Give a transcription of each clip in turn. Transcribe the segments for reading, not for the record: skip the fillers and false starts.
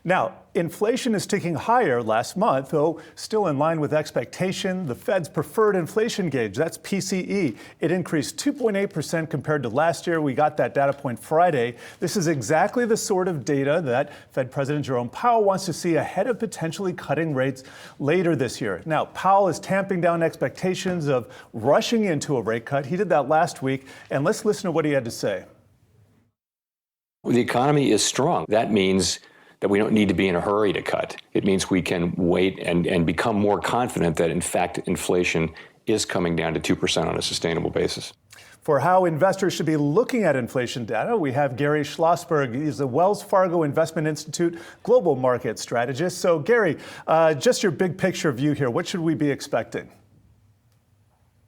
Now, inflation is ticking higher last month, though still in line with expectation. The Fed's preferred inflation gauge, that's PCE, it increased 2.8% compared to last year. We got that data point Friday. This is exactly the sort of data that Fed President Jerome Powell wants to see ahead of potentially cutting rates later this year. Now, Powell is tamping down expectations of rushing into a rate cut. He did that last week, and let's listen to what he had to say. The economy is strong. That means that we don't need to be in a hurry to cut. It means we can wait and become more confident that, in fact, inflation is coming down to 2% on a sustainable basis. For how investors should be looking at inflation data, we have Gary Schlossberg. He's the Wells Fargo Investment Institute global market strategist. So, Gary, just your big picture view here. What should we be expecting?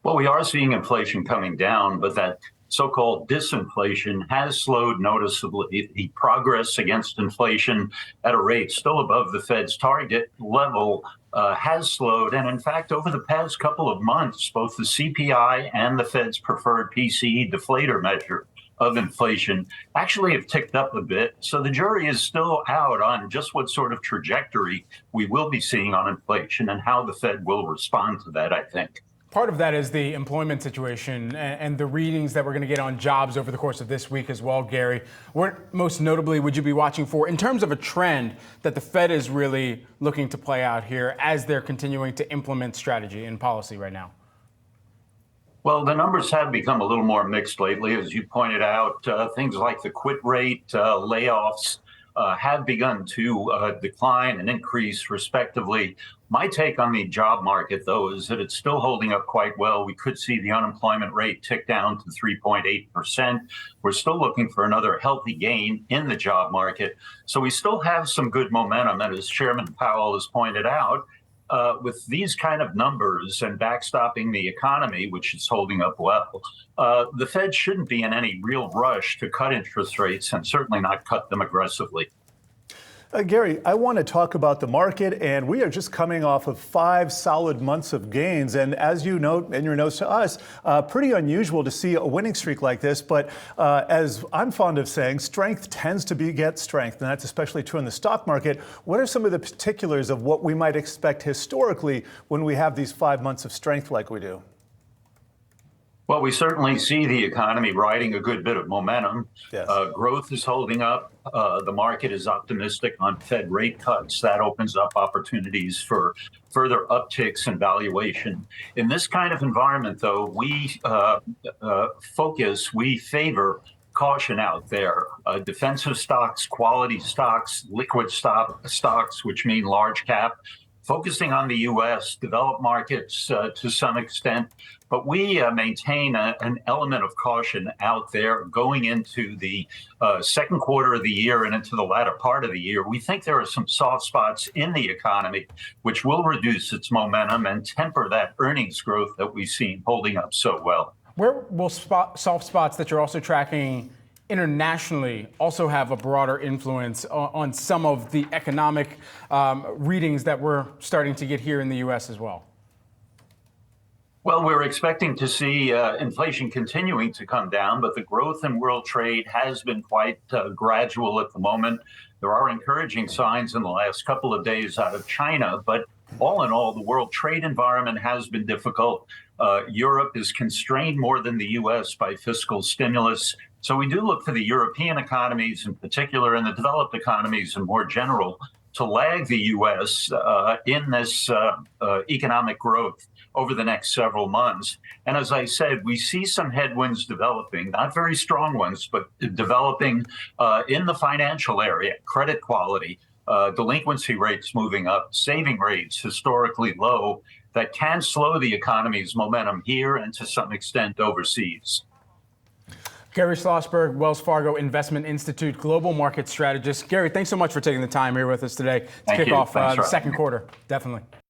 Well, we are seeing inflation coming down, but that so-called disinflation has slowed noticeably. The progress against inflation at a rate still above the Fed's target level has slowed. And in fact, over the past couple of months, both the CPI and the Fed's preferred PCE deflator measure of inflation actually have ticked up a bit. So the jury is still out on just what sort of trajectory we will be seeing on inflation and how the Fed will respond to that, I think. Part of that is the employment situation and the readings that we're going to get on jobs over the course of this week as well, Gary. What most notably would you be watching for in terms of a trend that the Fed is really looking to play out here as they're continuing to implement strategy and policy right now? Well, the numbers have become a little more mixed lately. As you pointed out, things like the quit rate, layoffs have begun to decline and increase respectively. My take on the job market, though, is that it's still holding up quite well. We could see the unemployment rate tick down to 3.8%. We're still looking for another healthy gain in the job market. So we still have some good momentum. And as Chairman Powell has pointed out, with these kind of numbers and backstopping the economy, which is holding up well, the Fed shouldn't be in any real rush to cut interest rates and certainly not cut them aggressively. Gary, I want to talk about the market, and we are just coming off of 5 solid months of gains. And as you note in your notes to us, pretty unusual to see a winning streak like this. But as I'm fond of saying, strength tends to beget strength, and that's especially true in the stock market. What are some of the particulars of what we might expect historically when we have these 5 months of strength like we do? Well, we certainly see the economy riding a good bit of momentum. Yes. Growth is holding up. The market is optimistic on Fed rate cuts. That opens up opportunities for further upticks in valuation. In this kind of environment, though, we favor caution out there. Defensive stocks, quality stocks, liquid stocks, which mean large cap, focusing on the U.S., developed markets to some extent. But we maintain an element of caution out there going into the second quarter of the year and into the latter part of the year. We think there are some soft spots in the economy which will reduce its momentum and temper that earnings growth that we've seen holding up so well. Where will soft spots that you're also tracking internationally also have a broader influence on some of the economic readings that we're starting to get here in the U.S. as well? Well, we're expecting to see inflation continuing to come down, but the growth in world trade has been quite gradual at the moment. There are encouraging signs in the last couple of days out of China, but all in all, the world trade environment has been difficult. Europe is constrained more than the U.S. by fiscal stimulus. So we do look for the European economies in particular and the developed economies in more general to lag the U.S. In this economic growth over the next several months. And as I said, we see some headwinds developing, not very strong ones, but developing in the financial area, credit quality, delinquency rates moving up, saving rates historically low, that can slow the economy's momentum here and to some extent overseas. Gary Schlossberg, Wells Fargo Investment Institute global market strategist. Gary, thanks so much for taking the time here with us today to kick off the second quarter. Definitely.